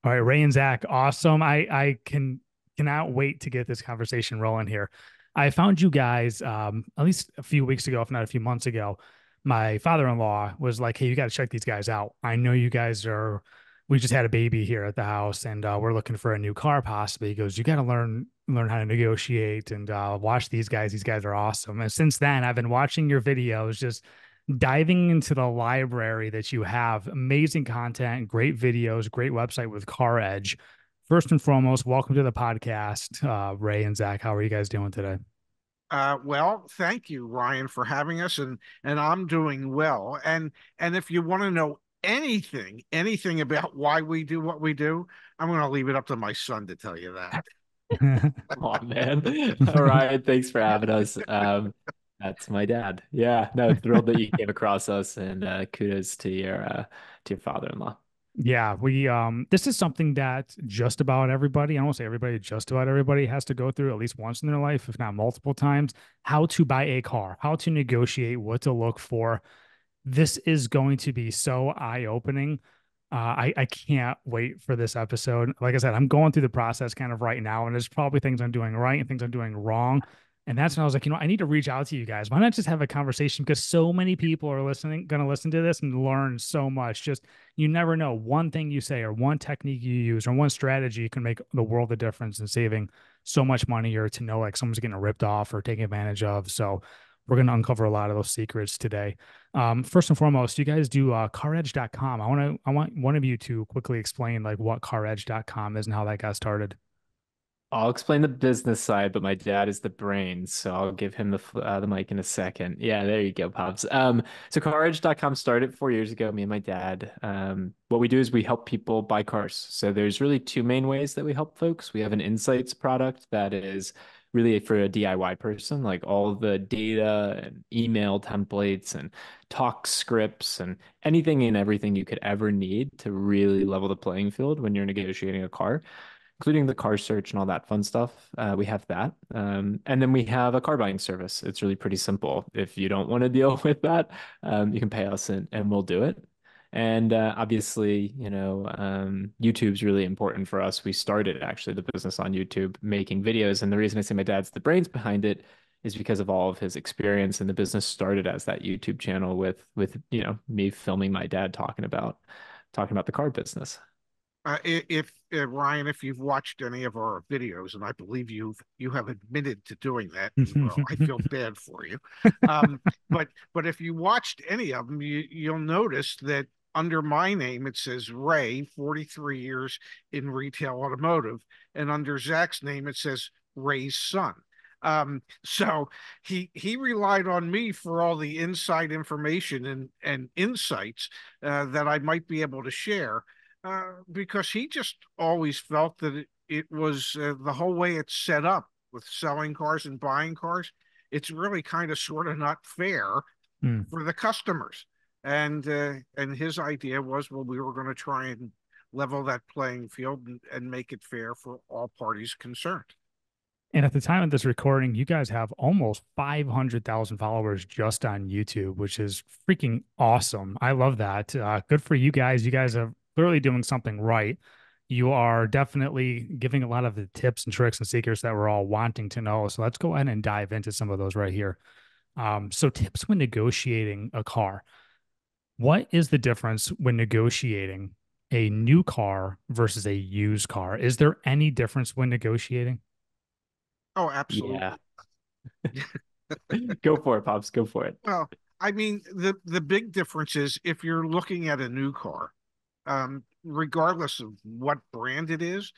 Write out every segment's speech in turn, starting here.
All right, Ray and Zach, awesome. Cannot wait to get this conversation rolling here. I found you guys at least a few weeks ago, if not a few months ago. My father-in-law was like, "Hey, you got to check these guys out. I know you guys are. We just had a baby here at the house, and we're looking for a new car, possibly." He goes, "You got to learn how to negotiate and watch these guys. These guys are awesome." And since then, I've been watching your videos, just diving into the library that you have. Amazing content, great videos, great website with Car Edge. First and foremost, welcome to the podcast, Ray and Zach. How are you guys doing today? Well, thank you, Ryan, for having us, and I'm doing well. And if you want to know anything about why we do what we do, I'm going to leave it up to my son to tell you that. Oh man. All right. Thanks for having us. That's my dad. Yeah, no, thrilled that you came across us and kudos to your father-in-law. Yeah, we this is something that just about everybody, I don't want to say everybody, just about everybody has to go through at least once in their life, if not multiple times, how to buy a car, how to negotiate, what to look for. This is going to be so eye-opening. I can't wait for this episode. Like I said, I'm going through the process kind of right now, and there's probably things I'm doing right and things I'm doing wrong. And that's when I was like, I need to reach out to you guys. Why not just have a conversation? Because so many people are going to listen to this and learn so much. Just you never know. One thing you say, or one technique you use, or one strategy can make the world of difference in saving so much money, or to know like someone's getting ripped off or taken advantage of. So we're going to uncover a lot of those secrets today. First and foremost, you guys do caredge.com. I want one of you to quickly explain like what caredge.com is and how that got started. I'll explain the business side, but my dad is the brains, so I'll give him the mic in a second. Yeah, there you go, Pops. So CarEdge.com started 4 years ago, me and my dad. What we do is we help people buy cars. So there's really two main ways that we help folks. We have an insights product that is really for a DIY person, like all the data and email templates and talk scripts and anything and everything you could ever need to really level the playing field when you're negotiating a car, including the car search and all that fun stuff. We have that. And then we have a car buying service. It's really pretty simple. If you don't want to deal with that, you can pay us and we'll do it. And obviously, YouTube's really important for us. We started actually the business on YouTube making videos. And the reason I say my dad's the brains behind it is because of all of his experience. And the business started as that YouTube channel with me filming my dad talking about the car business. If Ryan, if you've watched any of our videos, and I believe you have admitted to doing that, well, I feel bad for you. Um, but if you watched any of them, you'll notice that under my name it says Ray, 43 years in retail automotive, and under Zach's name it says Ray's son. So he relied on me for all the inside information and insights that I might be able to share, because he just always felt that it was the whole way it's set up with selling cars and buying cars. It's really kind of sort of not fair Hmm. for the customers. And his idea was, well, we were going to try and level that playing field and make it fair for all parties concerned. And at the time of this recording, you guys have almost 500,000 followers just on YouTube, which is freaking awesome. I love that. Good for you guys. You guys are clearly doing something right. You are definitely giving a lot of the tips and tricks and secrets that we're all wanting to know. So let's go ahead and dive into some of those right here. So tips when negotiating a car. What is the difference when negotiating a new car versus a used car? Is there any difference when negotiating? Oh, Yeah. absolutely. Go for it, Pops. Go for it. Well, I mean, the big difference is if you're looking at a new car, regardless of what brand it is,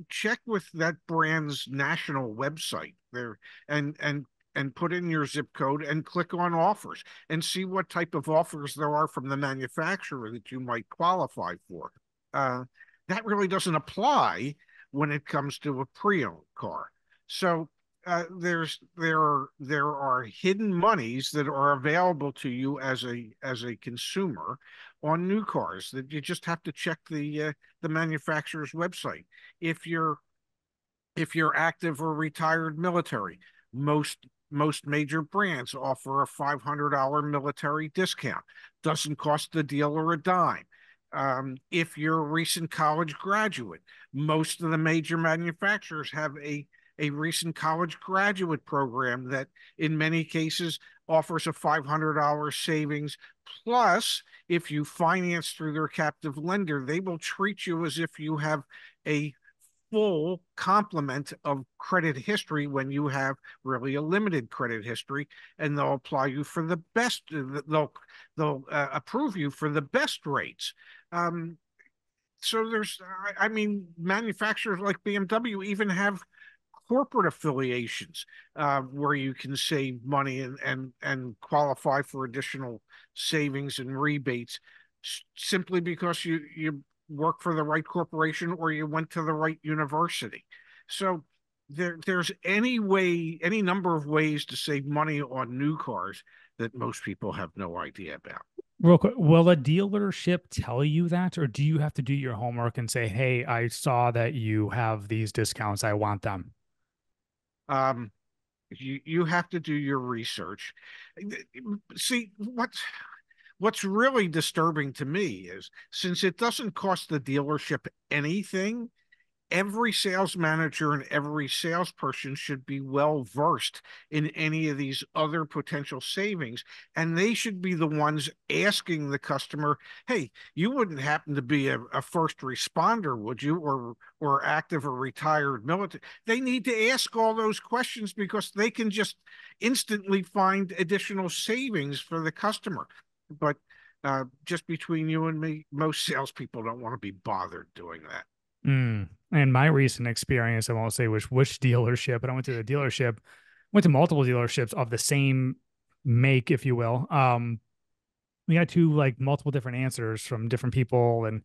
check with that brand's national website there, and put in your zip code and click on offers and see what type of offers there are from the manufacturer that you might qualify for. Uh, that really doesn't apply when it comes to a pre-owned car. So there are hidden monies that are available to you as a consumer on new cars that you just have to check the manufacturer's website. If you're if you're active or retired military, most major brands offer a $500 military discount. Doesn't cost the dealer a dime. If you're a recent college graduate, most of the major manufacturers have a recent college graduate program that in many cases offers a $500 savings. Plus, if you finance through their captive lender, they will treat you as if you have a full complement of credit history when you have really a limited credit history, and they'll apply you for the best. They'll approve you for the best rates. Um, so I mean, manufacturers like BMW even have corporate affiliations where you can save money and qualify for additional savings and rebates simply because you work for the right corporation or you went to the right university. So there's any number of ways to save money on new cars that most people have no idea about. Real quick, will a dealership tell you that, or do you have to do your homework and say, "Hey, I saw that you have these discounts. I want them." Um, you have to do your research. See, what's really disturbing to me is since it doesn't cost the dealership anything, every sales manager and every salesperson should be well versed in any of these other potential savings. And they should be the ones asking the customer, hey, you wouldn't happen to be a first responder, would you? Or active or retired military. They need to ask all those questions because they can just instantly find additional savings for the customer. But just between you and me, most salespeople don't want to be bothered doing that. And my recent experience, I won't say which dealership, but I went to the dealership, went to multiple dealerships of the same make, if you will. We had two like multiple different answers from different people, and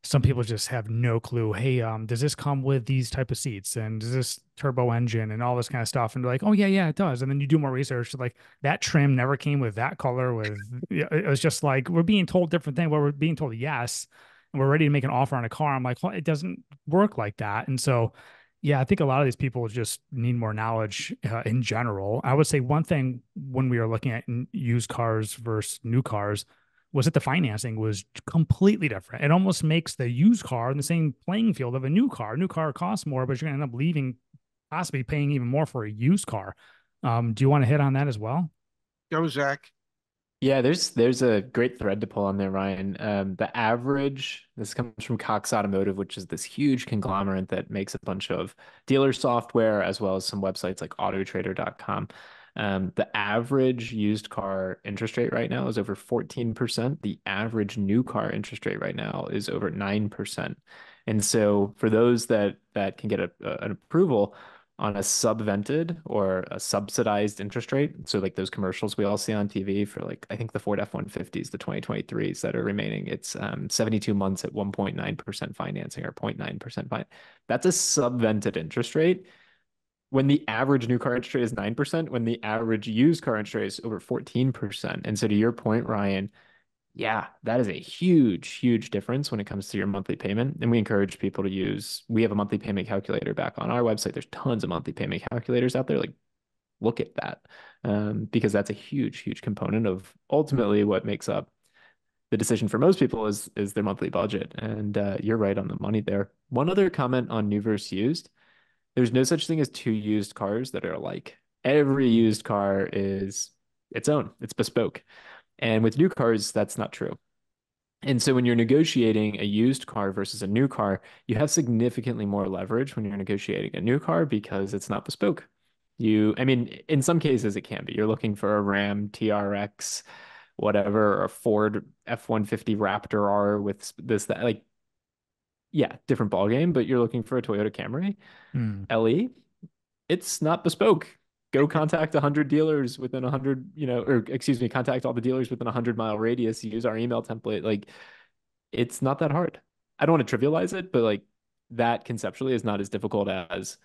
some people just have no clue. Hey, does this come with these type of seats, and does this turbo engine and all this kind of stuff? And they're like, oh yeah, it does. And then you do more research, like that trim never came with that color. It was just like we're being told different thing. Well, we're being told yes, and we're ready to make an offer on a car. I'm like, well, it doesn't work like that. And so, yeah, I think a lot of these people just need more knowledge in general. I would say one thing when we are looking at used cars versus new cars was that the financing was completely different. It almost makes the used car in the same playing field of a new car. A new car costs more, but you're going to end up leaving, possibly paying even more for a used car. Do you want to hit on that as well? Go, Zach. Yeah, there's a great thread to pull on there, Ryan. The average, this comes from Cox Automotive, which is this huge conglomerate that makes a bunch of dealer software as well as some websites like autotrader.com. The average used car interest rate right now is over 14%. The average new car interest rate right now is over 9%. And so for those that can get an approval, on a subvented or a subsidized interest rate. So like those commercials we all see on TV for like I think the Ford F-150s, the 2023s that are remaining, it's 72 months at 1.9% financing or 0.9% fin. That's a subvented interest rate. When the average new car interest rate is 9%, when the average used car interest rate is over 14%. And so to your point, Ryan, yeah, that is a huge, huge difference when it comes to your monthly payment. And we encourage people to we have a monthly payment calculator back on our website. There's tons of monthly payment calculators out there. Like, look at that. Because that's a huge, huge component of ultimately what makes up the decision for most people is their monthly budget. And you're right on the money there. One other comment on new versus used. There's no such thing as two used cars that are alike. Every used car is its own. It's bespoke. And with new cars, that's not true. And so when you're negotiating a used car versus a new car, you have significantly more leverage when you're negotiating a new car because it's not bespoke. I mean, in some cases it can be. You're looking for a Ram TRX, whatever, or a Ford F-150 Raptor R with this, that, like, yeah, different ball game, but you're looking for a Toyota Camry Hmm. LE, it's not bespoke. Go contact 100 dealers within 100, or excuse me, contact all the dealers within a 100-mile radius. Use our email template. Like, it's not that hard. I don't want to trivialize it, but like that conceptually is not as difficult as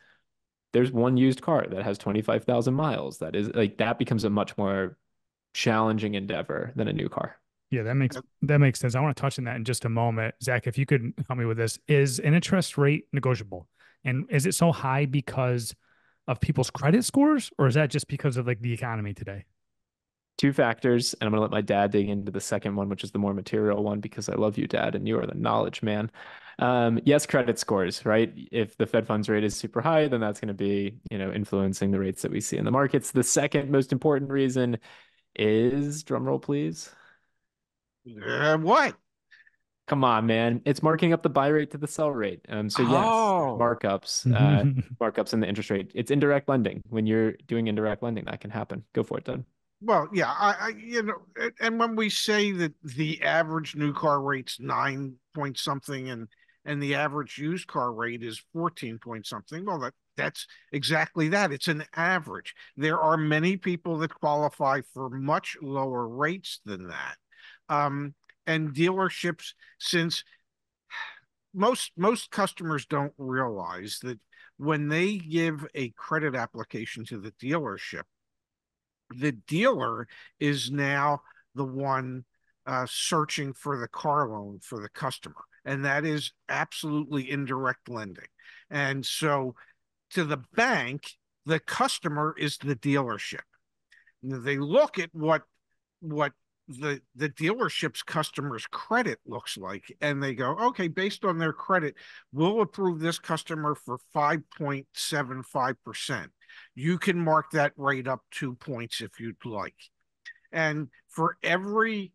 there's one used car that has 25,000 miles. That is like that becomes a much more challenging endeavor than a new car. Yeah, that makes sense. I want to touch on that in just a moment. Zach, if you could help me with this, is an interest rate negotiable? And is it so high because of people's credit scores, or is that just because of like the economy today? Two factors, and I'm going to let my dad dig into the second one, which is the more material one, because I love you, Dad, and you are the knowledge man. Yes, credit scores, right? If the Fed funds rate is super high, then that's going to be, influencing the rates that we see in the markets. The second most important reason is, drum roll, please. What? Come on, man. It's marking up the buy rate to the sell rate. So yes, there's Oh, markups in the interest rate. It's indirect lending. When you're doing indirect lending, that can happen. Go for it, Doug. well, yeah, and when we say that the average new car rate's 9 point something and the average used car rate is 14 point something, well, that's exactly that. It's an average. There are many people that qualify for much lower rates than that. Um, and dealerships, since most customers don't realize that when they give a credit application to the dealer is now the one searching for the car loan for the customer. And that is absolutely indirect lending. And so to the bank, the customer is the dealership. They look at what the dealership's customer's credit looks like, and they go, okay, based on their credit, we'll approve this customer for 5.75%. You can mark that rate up 2 points if you'd like. And for every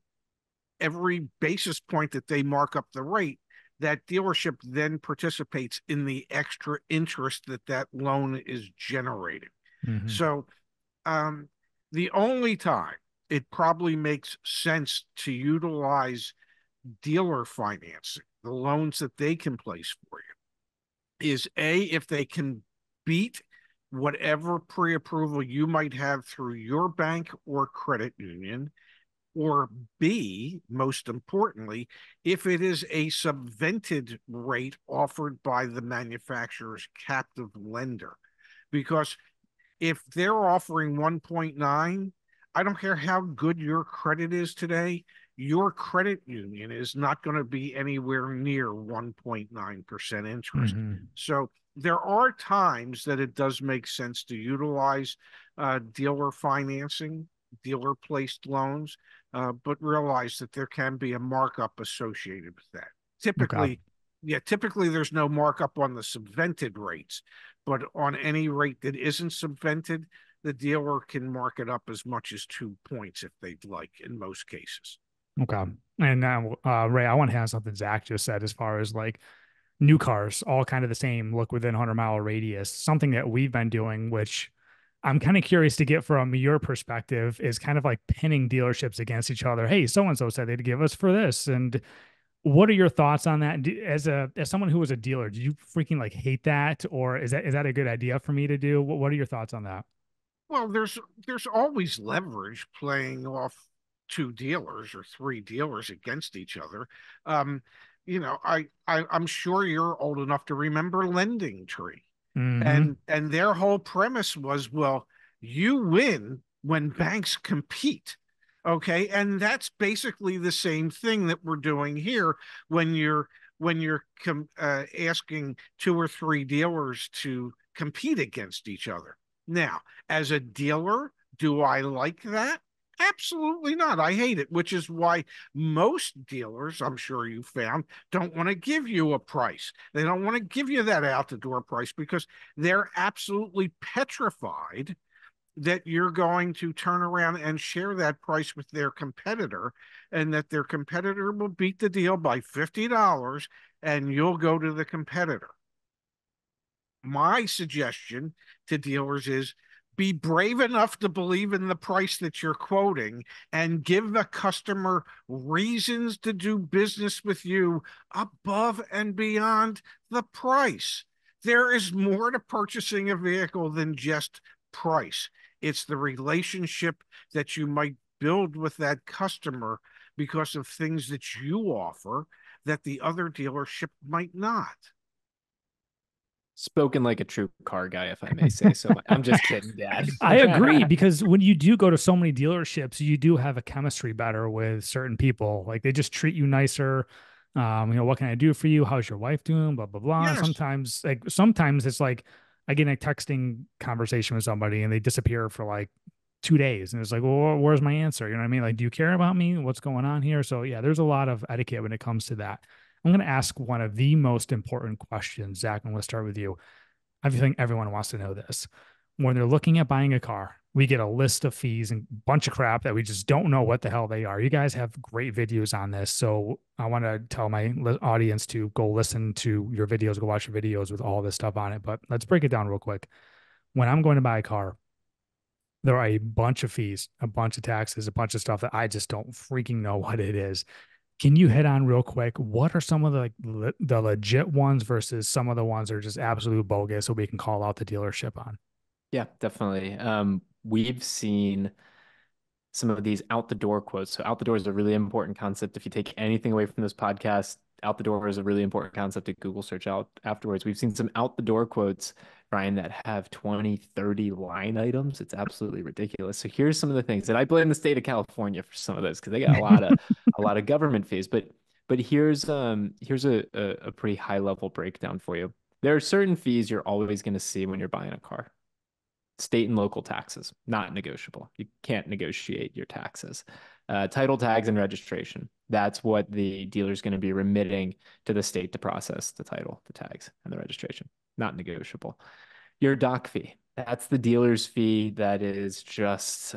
basis point that they mark up the rate, that dealership then participates in the extra interest that loan is generating. Mm-hmm. So the only time it probably makes sense to utilize dealer financing, the loans that they can place for you, is A, if they can beat whatever pre-approval you might have through your bank or credit union, or B, most importantly, if it is a subvented rate offered by the manufacturer's captive lender. Because if they're offering 1.9, I don't care how good your credit is today, your credit union is not going to be anywhere near 1.9% interest. Mm-hmm. So there are times that it does make sense to utilize dealer financing, dealer placed loans, but realize that there can be a markup associated with that. Okay. Typically there's no markup on the subvented rates, but on any rate that isn't subvented, the dealer can mark it up as much as 2 points if they'd like in most cases. Okay. And now, Ray, I want to have something Zach just said as far as like new cars, all kind of the same, look within 100-mile radius. Something that we've been doing, which I'm kind of curious to get from your perspective, is kind of like pinning dealerships against each other. Hey, so and so said they'd give us for this, and what are your thoughts on that? As someone who was a dealer, do you freaking like hate that, or is that a good idea for me to do? What are your thoughts on that? Well, there's always leverage playing off two dealers or three dealers against each other. Um, I'm sure you're old enough to remember Lending Tree. Mm-hmm. And their whole premise was, well, you win when banks compete. Okay. And that's basically the same thing that we're doing here when you're asking two or three dealers to compete against each other. Now, as a dealer, do I like that? Absolutely not. I hate it, which is why most dealers, I'm sure you found, don't want to give you a price. They don't want to give you that out the door price because they're absolutely petrified that you're going to turn around and share that price with their competitor and that their competitor will beat the deal by $50 and you'll go to the competitor. My suggestion to dealers is be brave enough to believe in the price that you're quoting and give the customer reasons to do business with you above and beyond the price. There is more to purchasing a vehicle than just price. It's the relationship that you might build with that customer because of things that you offer that the other dealership might not. Spoken like a true car guy, if I may say so. I'm just kidding, Dad. I agree because when you do go to so many dealerships, you do have a chemistry better with certain people. Like they just treat you nicer. What can I do for you? How's your wife doing? Blah blah blah. And Yes. sometimes it's like I get in a texting conversation with somebody and they disappear for like 2 days. And it's like, well, where's my answer? You know what I mean? Like, do you care about me? What's going on here? So yeah, there's a lot of etiquette when it comes to that. I'm going to ask one of the most important questions, Zach. I'm going to start with you. I think everyone wants to know this. When they're looking at buying a car, we get a list of fees and a bunch of crap that we just don't know what the hell they are. You guys have great videos on this. So I want to tell my audience to go listen to your videos, go watch your videos with all this stuff on it. But let's break it down real quick. When I'm going to buy a car, there are a bunch of fees, a bunch of taxes, a bunch of stuff that I just don't freaking know what it is. Can you hit on real quick? What are some of the the legit ones versus some of the ones that are just absolute bogus so we can call out the dealership on? Yeah, definitely. We've seen some of these out the door quotes. So out the door is a really important concept. If you take anything away from this podcast, out the door is a really important concept to Google search out afterwards. We've seen some out the door quotes, Ryan, that have 20, 30 line items. It's absolutely ridiculous. So here's some of the things that I blame the state of California for some of this because they got a lot of government fees. But here's a pretty high level breakdown for you. There are certain fees you're always going to see when you're buying a car. State and local taxes, not negotiable. You can't negotiate your taxes. Title tags and registration. That's what the dealer is going to be remitting to the state to process the title, the tags, and the registration. Not negotiable. Your doc fee. That's the dealer's fee that is just,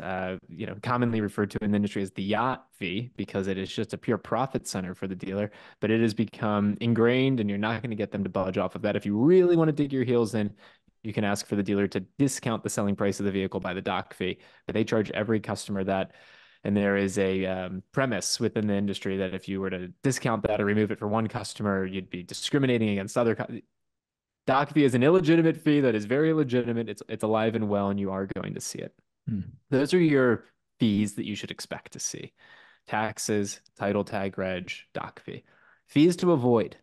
commonly referred to in the industry as the yacht fee because it is just a pure profit center for the dealer. But it has become ingrained, and you're not going to get them to budge off of that. If you really want to dig your heels in, you can ask for the dealer to discount the selling price of the vehicle by the doc fee, but they charge every customer that. And there is a premise within the industry that if you were to discount that or remove it for one customer, you'd be discriminating against other. Doc fee is an illegitimate fee that is very legitimate. It's alive and well, and you are going to see it. Those are your fees that you should expect to see: taxes, title tag, reg, doc fee. Fees to avoid: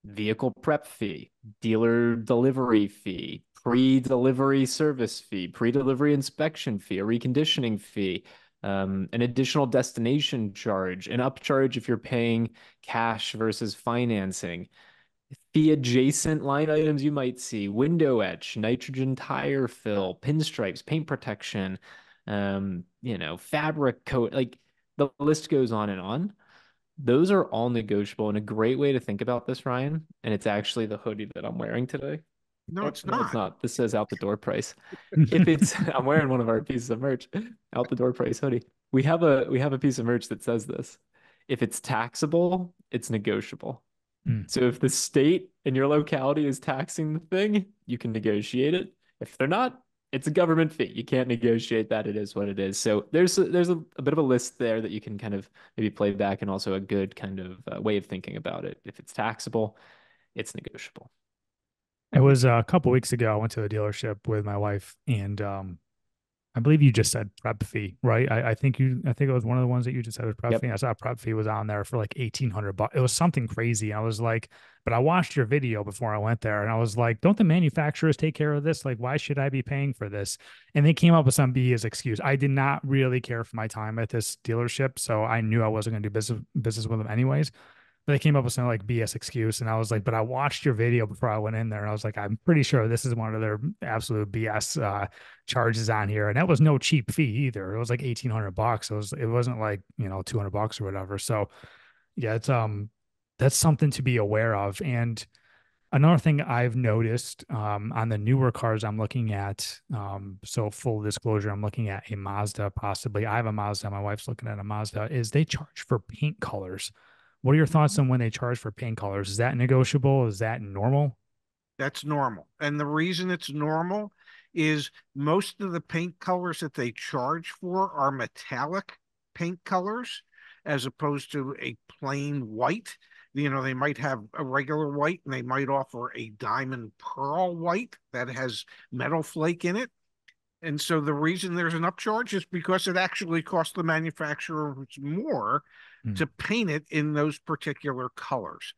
vehicle prep fee, dealer delivery fee, pre-delivery service fee, pre-delivery inspection fee, a reconditioning fee, an additional destination charge, an upcharge if you're paying cash versus financing. Fee adjacent line items you might see: window etch, nitrogen tire fill, pinstripes, paint protection, fabric coat. Like the list goes on and on. Those are all negotiable. And a great way to think about this, Ryan, and it's actually the hoodie that I'm wearing today. No, it's No, it's not. not. This says out the door price. If it's, I'm wearing one of our pieces of merch, out the door price hoodie. We have a piece of merch that says this. If it's taxable, it's negotiable. So if the state in your locality is taxing the thing, you can negotiate it. If they're not, it's a government fee. You can't negotiate that. It is what it is. So there's a bit of a list there that you can kind of maybe play back, and also a good kind of way of thinking about it. If it's taxable, it's negotiable. It was a couple weeks ago. I went to a dealership with my wife, and I believe you just said prep fee, right? I think it was one of the ones that you just said was prep Yep. fee. I saw prep fee was on there for like $1,800. It was something crazy. I was like, but I watched your video before I went there, and I was like, don't the manufacturers take care of this? Like, why should I be paying for this? And they came up with some BS excuse. I did not really care for my time at this dealership, so I knew I wasn't going to do business with them anyways. But they came up with some like BS excuse, and I was like, but I watched your video before I went in there, and I was like, I'm pretty sure this is one of their absolute BS charges on here, and that was no cheap fee either. It was like $1,800. It wasn't like $200 or whatever. So yeah, it's that's something to be aware of. And another thing I've noticed on the newer cars I'm looking at, so full disclosure, I'm looking at a Mazda, possibly. I have a Mazda. My wife's looking at a Mazda. Is they charge for paint colors. What are your thoughts on when they charge for paint colors? Is that negotiable? Is that normal? That's normal. And the reason it's normal is most of the paint colors that they charge for are metallic paint colors as opposed to a plain white. They might have a regular white and they might offer a diamond pearl white that has metal flake in it. And so the reason there's an upcharge is because it actually costs the manufacturers more to paint it in those particular colors.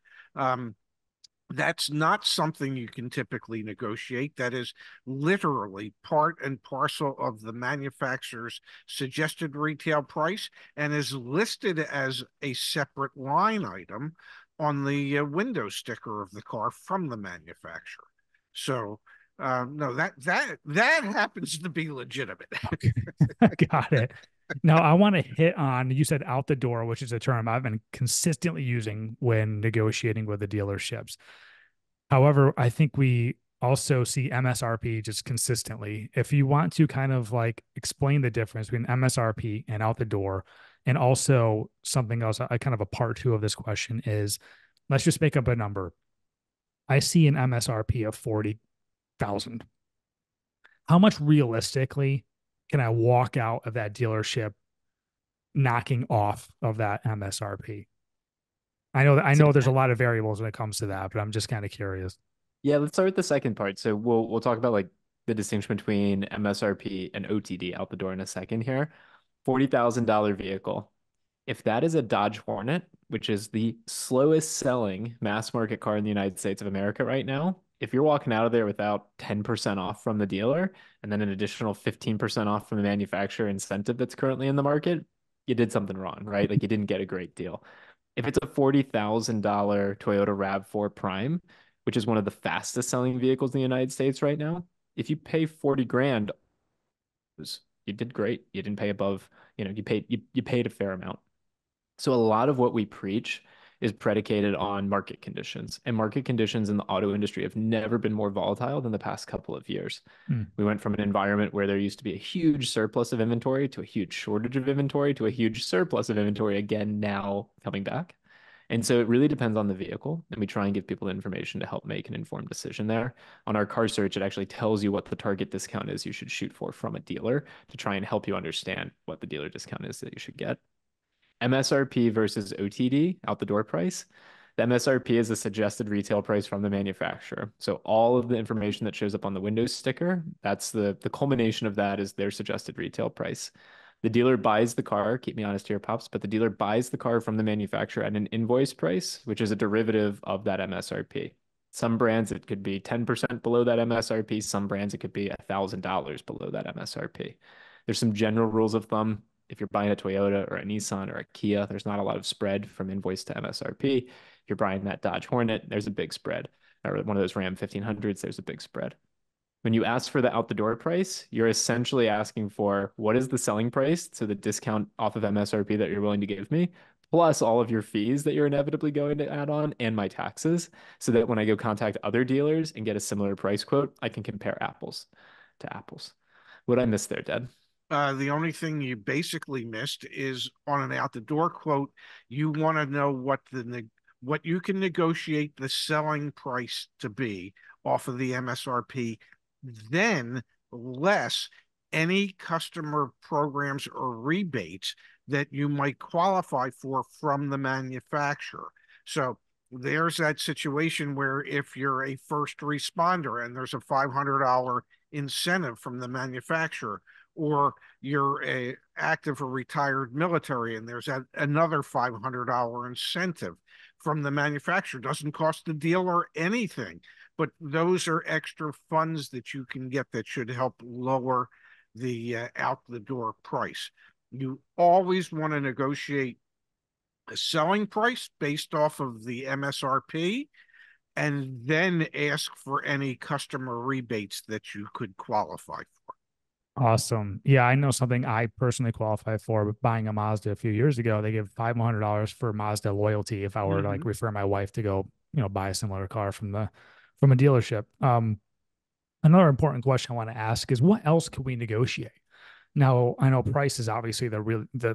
That's not something you can typically negotiate. That is literally part and parcel of the manufacturer's suggested retail price and is listed as a separate line item on the window sticker of the car from the manufacturer. So No, that happens to be legitimate. Okay. Got it. Now I want to hit on, you said out the door, which is a term I've been consistently using when negotiating with the dealerships. However, I think we also see MSRP just consistently. If you want to kind of like explain the difference between MSRP and out the door, and also something else, I kind of a part two of this question is, let's just make up a number. I see an MSRP of 40,000. How much realistically can I walk out of that dealership knocking off of that MSRP? I know there's a lot of variables when it comes to that, but I'm just kind of curious. Yeah, let's start with the second part. So we'll talk about like the distinction between MSRP and OTD out the door in a second here. $40,000 vehicle. If that is a Dodge Hornet, which is the slowest selling mass market car in the United States of America right now, if you're walking out of there without 10% off from the dealer and then an additional 15% off from the manufacturer incentive that's currently in the market, you did something wrong, right? Like you didn't get a great deal. If it's a $40,000 Toyota RAV4 Prime, which is one of the fastest selling vehicles in the United States right now, if you pay 40 grand, you did great. You didn't pay above, you paid a fair amount. So a lot of what we preach is predicated on market conditions, and market conditions in the auto industry have never been more volatile than the past couple of years. Mm. We went from an environment where there used to be a huge surplus of inventory to a huge shortage of inventory to a huge surplus of inventory again now coming back. And so it really depends on the vehicle, and we try and give people the information to help make an informed decision there. On our car search, it actually tells you what the target discount is you should shoot for from a dealer to try and help you understand what the dealer discount is that you should get. MSRP versus OTD, out the door price. The MSRP is the suggested retail price from the manufacturer. So all of the information that shows up on the Windows sticker, that's the culmination of that is their suggested retail price. The dealer buys the car, keep me honest here, Pops, but the dealer buys the car from the manufacturer at an invoice price, which is a derivative of that MSRP. Some brands, it could be 10% below that MSRP. Some brands, it could be $1,000 below that MSRP. There's some general rules of thumb. If you're buying a Toyota or a Nissan or a Kia, there's not a lot of spread from invoice to MSRP. If you're buying that Dodge Hornet, there's a big spread. Or one of those Ram 1500s, there's a big spread. When you ask for the out the door price, you're essentially asking for what is the selling price, so the discount off of MSRP that you're willing to give me, plus all of your fees that you're inevitably going to add on and my taxes, so that when I go contact other dealers and get a similar price quote, I can compare apples to apples. What I missed there, Dad? The only thing you basically missed is on an out the door quote, you want to know what you can negotiate the selling price to be off of the MSRP, then less any customer programs or rebates that you might qualify for from the manufacturer. So there's that situation where if you're a first responder and there's a $500 incentive from the manufacturer, or you're a active or retired military and there's another $500 incentive from the manufacturer, doesn't cost the dealer anything, but those are extra funds that you can get that should help lower the out the door price. You always want to negotiate a selling price based off of the MSRP and then ask for any customer rebates that you could qualify for. Awesome. Yeah, I know something I personally qualify for, but buying a Mazda a few years ago, they give $500 for Mazda loyalty if I were to like Mm-hmm. refer my wife to go, buy a similar car from a dealership. Another important question I want to ask is what else can we negotiate? Now, I know price is obviously the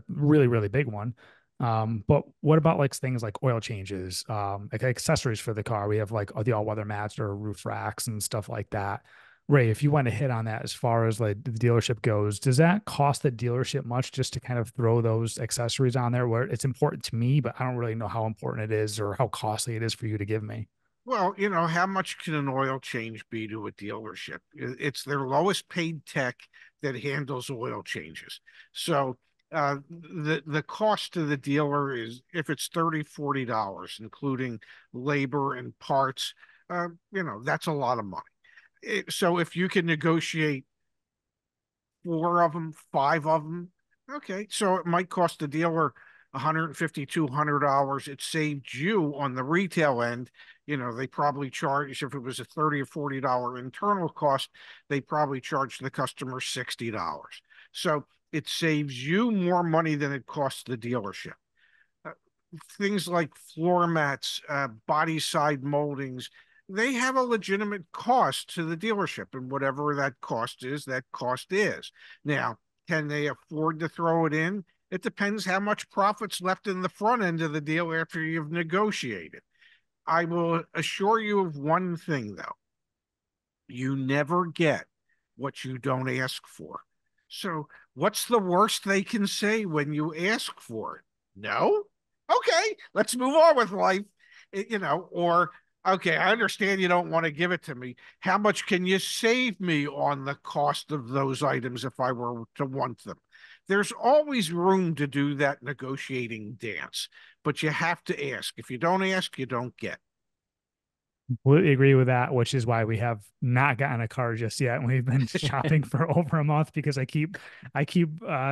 really, really big one. But what about like things like oil changes, like accessories for the car? We have like the all-weather mats or roof racks and stuff like that. Ray, if you want to hit on that as far as like the dealership goes, does that cost the dealership much just to kind of throw those accessories on there where it's important to me, but I don't really know how important it is or how costly it is for you to give me? Well, how much can an oil change be to a dealership? It's their lowest paid tech that handles oil changes. So the cost to the dealer is, if it's $30-$40, including labor and parts, that's a lot of money. So if you can negotiate four of them, five of them, okay. So it might cost the dealer $150, $200. It saved you on the retail end. They probably charge, if it was a $30 or $40 internal cost, they probably charge the customer $60. So it saves you more money than it costs the dealership. Uh, Things like floor mats, body side moldings, they have a legitimate cost to the dealership, and whatever that cost is, that cost is. Now, can they afford to throw it in? It depends how much profit's left in the front end of the deal after you've negotiated. I will assure you of one thing, though. You never get what you don't ask for. So, what's the worst they can say when you ask for it? No? Okay, let's move on with life. Or, okay, I understand you don't want to give it to me. How much can you save me on the cost of those items if I were to want them? There's always room to do that negotiating dance, but you have to ask. If you don't ask, you don't get. Completely agree with that, which is why we have not gotten a car just yet. And we've been shopping for over a month because I keep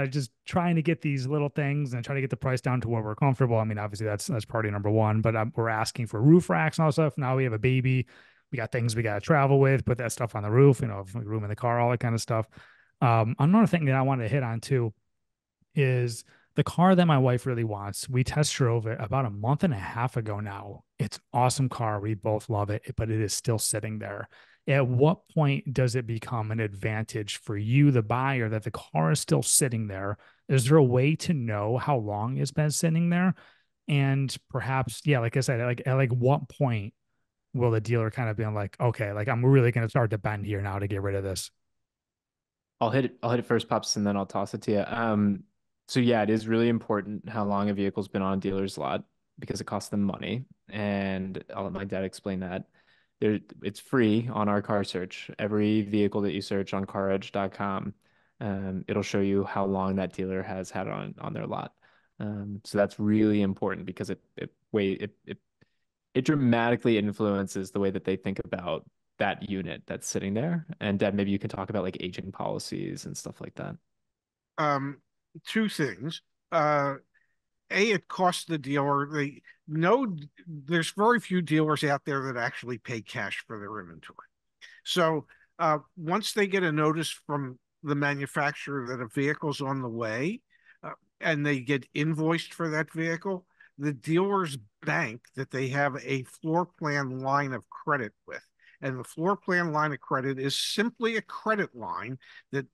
just trying to get these little things and try to get the price down to where we're comfortable. I mean, obviously that's priority number one, but we're asking for roof racks and all that stuff. Now we have a baby, we got things we got to travel with, put that stuff on the roof, room in the car, all that kind of stuff. Another thing that I wanted to hit on too is the car that my wife really wants. We test drove it about a month and a half ago now. It's an awesome car. We both love it, but it is still sitting there. At what point does it become an advantage for you, the buyer, that the car is still sitting there? Is there a way to know how long it's been sitting there? And perhaps, yeah, like I said, like at like what point will the dealer kind of be like, okay, like I'm really going to start to bend here now to get rid of this? I'll hit it first, Pops, and then I'll toss it to you. So yeah, it is really important how long a vehicle's been on a dealer's lot because it costs them money. And I'll let my dad explain that. It's free on our car search. Every vehicle that you search on caredge.com, it'll show you how long that dealer has had it on their lot. So that's really important because it dramatically influences the way that they think about that unit that's sitting there. And Deb, maybe you could talk about like aging policies and stuff like that. Um, Two things. It costs the dealer. There's very few dealers out there that actually pay cash for their inventory. So once they get a notice from the manufacturer that a vehicle's on the way, uh, and they get invoiced for that vehicle, the dealer's bank that they have a floor plan line of credit with, and the floor plan line of credit is simply a credit line that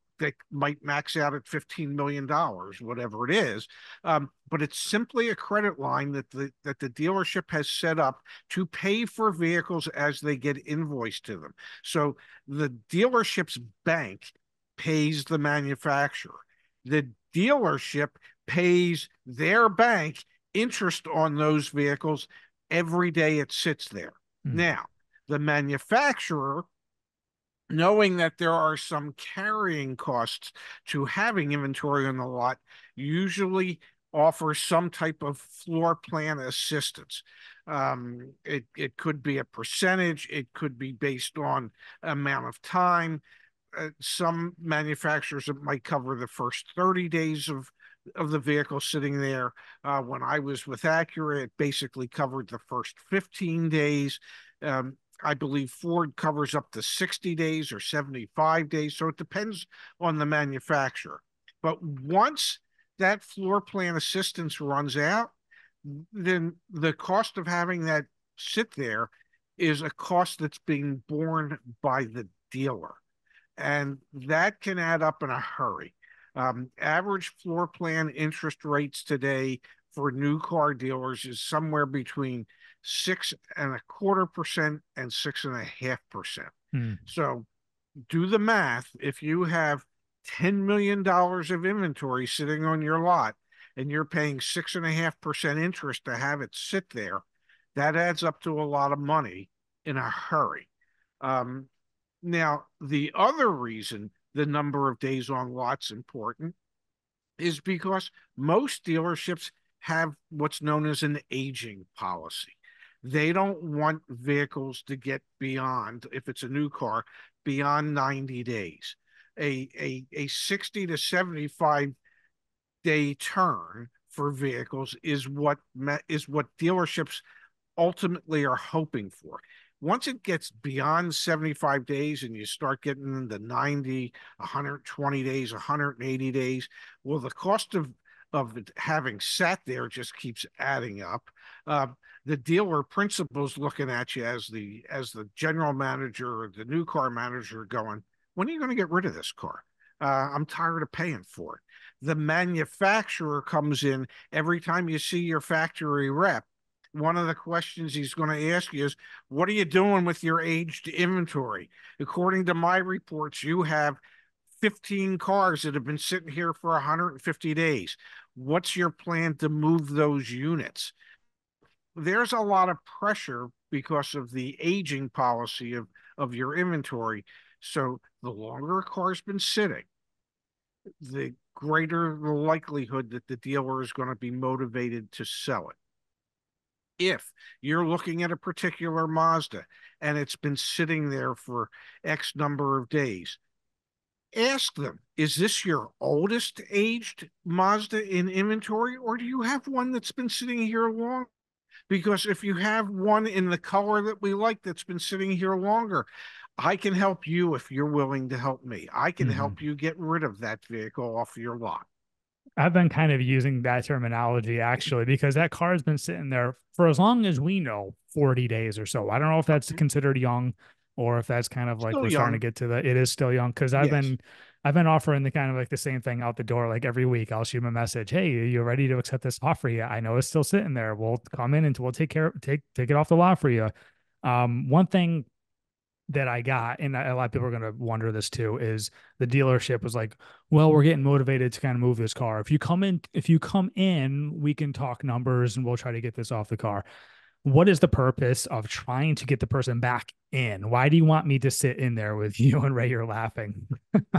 might max out at $15 million, whatever it is. But it's simply a credit line that the dealership has set up to pay for vehicles as they get invoiced to them. So the dealership's bank pays the manufacturer. The dealership pays their bank interest on those vehicles every day it sits there. Mm. Now, the manufacturer, knowing that there are some carrying costs to having inventory on the lot, usually offers some type of floor plan assistance. It could be a percentage, it could be based on amount of time. Some manufacturers, it might cover the first 30 days of the vehicle sitting there. When I was with Acura, it basically covered the first 15 days. I believe Ford covers up to 60 days or 75 days. So it depends on the manufacturer. But once that floor plan assistance runs out, then the cost of having that sit there is a cost that's being borne by the dealer. And that can add up in a hurry. Average floor plan interest rates today for new car dealers is somewhere between 6.25% and 6.5%. Mm. So do the math. If you have $10 million of inventory sitting on your lot and you're paying 6.5% interest to have it sit there, that adds up to a lot of money in a hurry. Now, the other reason the number of days on lot's important is because most dealerships have what's known as an aging policy. They don't want vehicles to get beyond, if it's a new car, beyond 90 days. A 60 to 75 day turn for vehicles is what dealerships ultimately are hoping for. Once it gets beyond 75 days and you start getting into 90, 120 days, 180 days, well, the cost of it having sat there just keeps adding up. Uh, the dealer principal's looking at you as the general manager or the new car manager going, when are you going to get rid of this car? I'm tired of paying for it. The manufacturer comes in every time you see your factory rep. One of the questions he's going to ask you is, what are you doing with your aged inventory? According to my reports, you have 15 cars that have been sitting here for 150 days. What's your plan to move those units? There's a lot of pressure because of the aging policy of your inventory. So the longer a car's been sitting, the greater the likelihood that the dealer is going to be motivated to sell it. If you're looking at a particular Mazda and it's been sitting there for X number of days, ask them, is this your oldest aged Mazda in inventory, or do you have one that's been sitting here long? Because if you have one in the color that we like that's been sitting here longer, I can help you if you're willing to help me. I can help you get rid of that vehicle off your lot. I've been kind of using that terminology actually because that car has been sitting there for as long as we know, 40 days or so. I don't know if that's considered young or if that's kind of like Still we're starting to young. get to the it is still young because Yes. I've been offering the kind of like the same thing out the door like every week. I'll shoot him a message, hey, are you ready to accept this offer yet? I know it's still sitting there. We'll come in and we'll take it off the lot for you. One thing that I got, and a lot of people are going to wonder this too, is the dealership was like, well, we're getting motivated to kind of move this car. If you come in, we can talk numbers and we'll try to get this off the car. What is the purpose of trying to get the person back in? Why do you want me to sit in there with you? And Ray, you're laughing.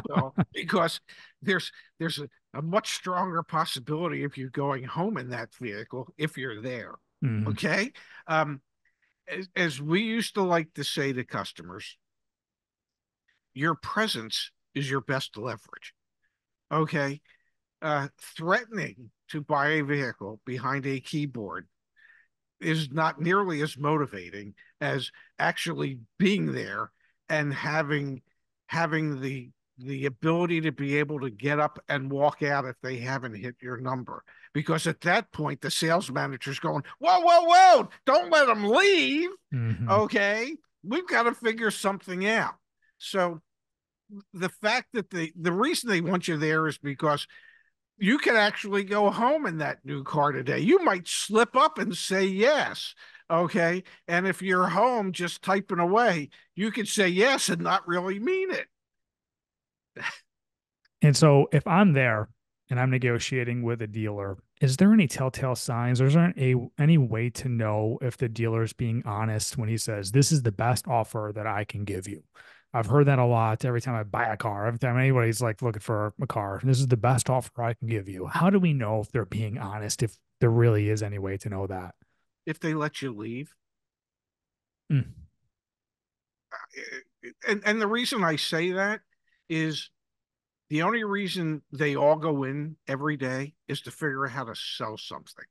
Well, because there's a much stronger possibility of you going home in that vehicle if you're there. Mhm. Okay. Um, as we used to like to say to customers, your presence is your best leverage. Okay. Threatening to buy a vehicle behind a keyboard is not nearly as motivating as actually being there and having the ability to be able to get up and walk out if they haven't hit your number. Because at that point, the sales manager's going, whoa, whoa, whoa, don't let them leave. Mhm. Okay. We've got to figure something out. So the fact that the reason they want you there is because you can actually go home in that new car today. You might slip up and say yes. Okay. And if you're home just typing away, you could say yes and not really mean it. And so if I'm there and I'm negotiating with a dealer, is there any telltale signs or is there any way to know if the dealer is being honest when he says, this is the best offer that I can give you? I've heard that a lot every time I buy a car, every time anybody's like looking for a car. This is the best offer I can give you. How do we know if they're being honest, if there really is any way to know that? If they let you leave. Mm. And the reason I say that is the only reason they all go in every day is to figure out how to sell something.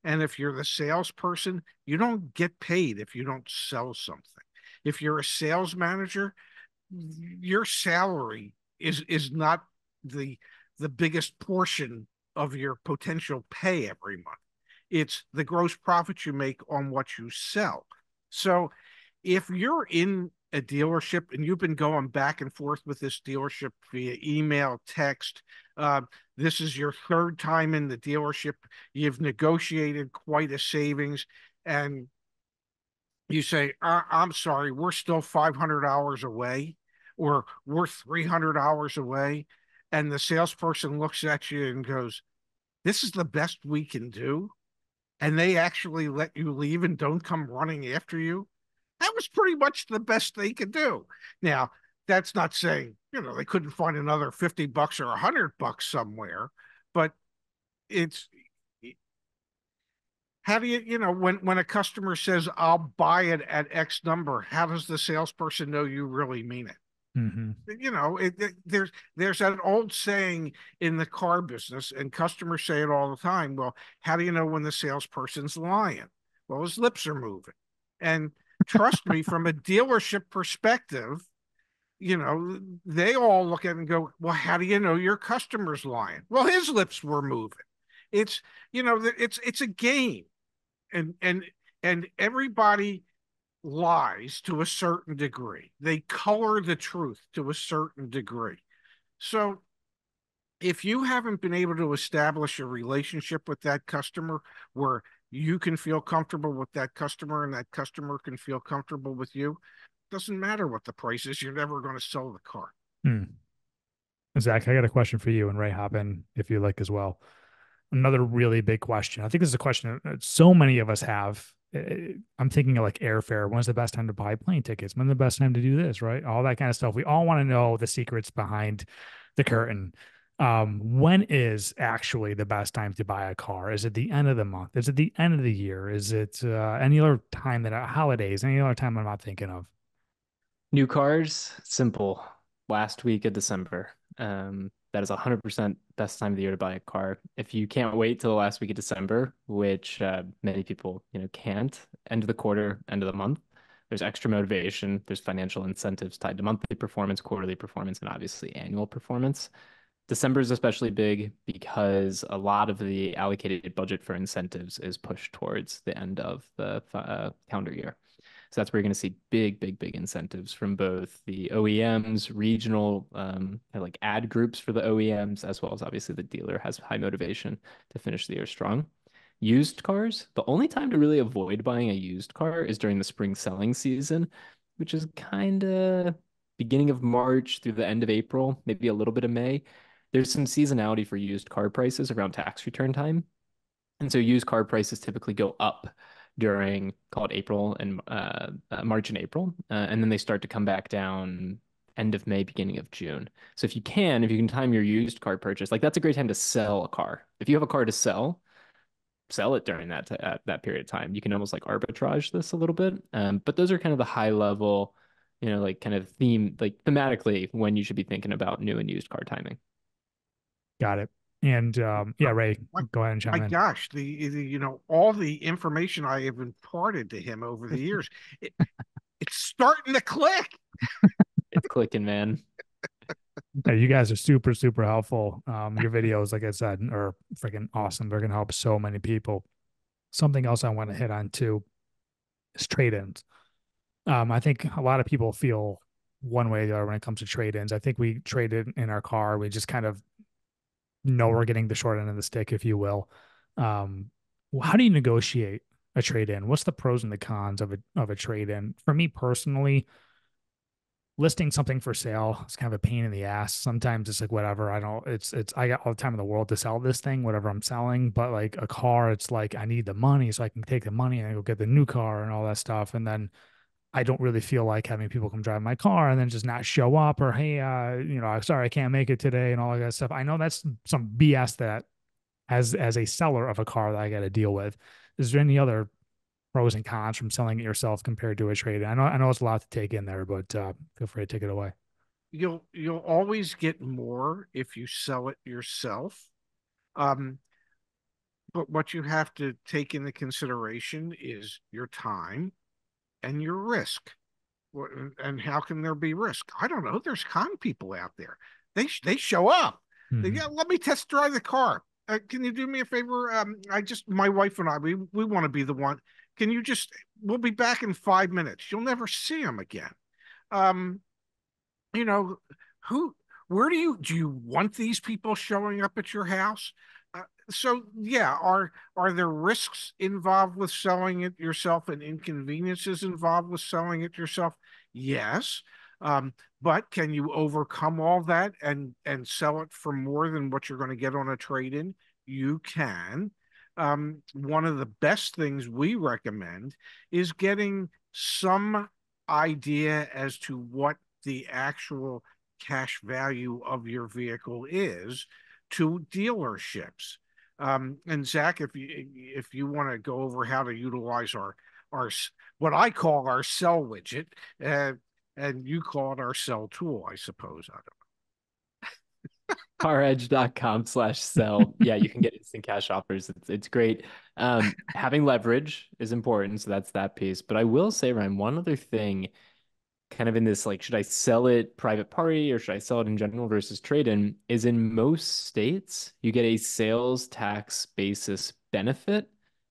And if you're the salesperson, you don't get paid if you don't sell something. If you're a sales manager, your salary is not the the biggest portion of your potential pay every month. It's the gross profit you make on what you sell. So if you're in a dealership and you've been going back and forth with this dealership via email, text, this is your third time in the dealership, you've negotiated quite a savings, and you say, I'm sorry, we're still 500 hours away, or we're 300 hours away. And the salesperson looks at you and goes, this is the best we can do. And they actually let you leave and don't come running after you. That was pretty much the best they could do. Now, that's not saying, they couldn't find another 50 bucks or $100 somewhere, but it's, how do when a customer says, I'll buy it at X number, how does the salesperson know you really mean it? Mm-hmm. There's that old saying in the car business, and customers say it all the time. Well, how do you know when the salesperson's lying? Well, his lips are moving. And trust me, from a dealership perspective, they all look at it and go, well, how do you know your customer's lying? Well, his lips were moving. It's, it's a game. And everybody lies to a certain degree. They color the truth to a certain degree. So if you haven't been able to establish a relationship with that customer where you can feel comfortable with that customer and that customer can feel comfortable with you, doesn't matter what the price is, you're never going to sell the car. Hmm. Zach, I got a question for you, and Ray, hop in if you like as well. Another really big question. I think this is a question that so many of us have. I'm thinking of like airfare. When's the best time to buy plane tickets? When's the best time to do this, right? All that kind of stuff. We all want to know the secrets behind the curtain. When is actually the best time to buy a car? Is it the end of the month? Is it the end of the year? Is it any other time that holidays? Any other time I'm not thinking of? New cars, simple. Last week of December. That is 100% best time of the year to buy a car. If you can't wait till the last week of December, which many people, can't, end of the quarter, end of the month, there's extra motivation. There's financial incentives tied to monthly performance, quarterly performance, and obviously annual performance. December is especially big because a lot of the allocated budget for incentives is pushed towards the end of the calendar year. So that's where you're going to see big, big, big incentives from both the OEMs, regional, like ad groups for the OEMs, as well as obviously the dealer has high motivation to finish the year strong. Used cars, the only time to really avoid buying a used car is during the spring selling season, which is kind of beginning of March through the end of April, maybe a little bit of May. There's some seasonality for used car prices around tax return time. And so used car prices typically go up during, call it April and March and April. And then they start to come back down end of May, beginning of June. So if you can time your used car purchase, like that's a great time to sell a car. If you have a car to sell it during that period of time. You can almost like arbitrage this a little bit. But those are kind of the high level, like kind of like thematically when you should be thinking about new and used car timing. Got it. And yeah, Ray, My, go ahead and my chime in. gosh, all the information I have imparted to him over the years, it, it's starting to click. It's clicking, man. Hey, you guys are super, super helpful. Your videos, like I said, are freaking awesome. They're gonna help so many people. Something else I want to hit on too is trade-ins. I think a lot of people feel one way or the other when it comes to trade-ins. I think we traded in our car. We just kind of know we're getting the short end of the stick, if you will. How do you negotiate a trade-in? What's the pros and the cons of a trade-in? For me personally, listing something for sale is kind of a pain in the ass. Sometimes it's like whatever. I got all the time in the world to sell this thing, whatever I'm selling. But like a car, it's like I need the money so I can take the money and go get the new car and all that stuff. And then I don't really feel like having people come drive my car and then just not show up or hey, sorry, I can't make it today and all that stuff. I know that's some BS that as a seller of a car that I got to deal with. Is there any other pros and cons from selling it yourself compared to a trade? I know it's a lot to take in there, but feel free to take it away. You'll always get more if you sell it yourself. Um, but what you have to take into consideration is your time and your risk. And how can there be risk? I don't know. There's con people out there. They show up. Mm-hmm. Let me test drive the car. Can you do me a favor? My wife and I, we want to be the one. Can you we'll be back in 5 minutes. You'll never see them again. Um, you know, who, where do you want these people showing up at your house? So yeah, are there risks involved with selling it yourself and inconveniences involved with selling it yourself? Yes. Um, but can you overcome all that and sell it for more than what you're going to get on a trade-in? You can. One of the best things we recommend is getting some idea as to what the actual cash value of your vehicle is to dealerships. And Zach, if you want to go over how to utilize our what I call our sell widget, and you call it our sell tool, I suppose. I caredge.com/sell. Yeah, you can get instant cash offers. It's great. Having leverage is important, so that's that piece. But I will say, Ryan, one other thing, kind of in this, like, should I sell it private party or should I sell it in general versus trade-in, is in most states you get a sales tax basis benefit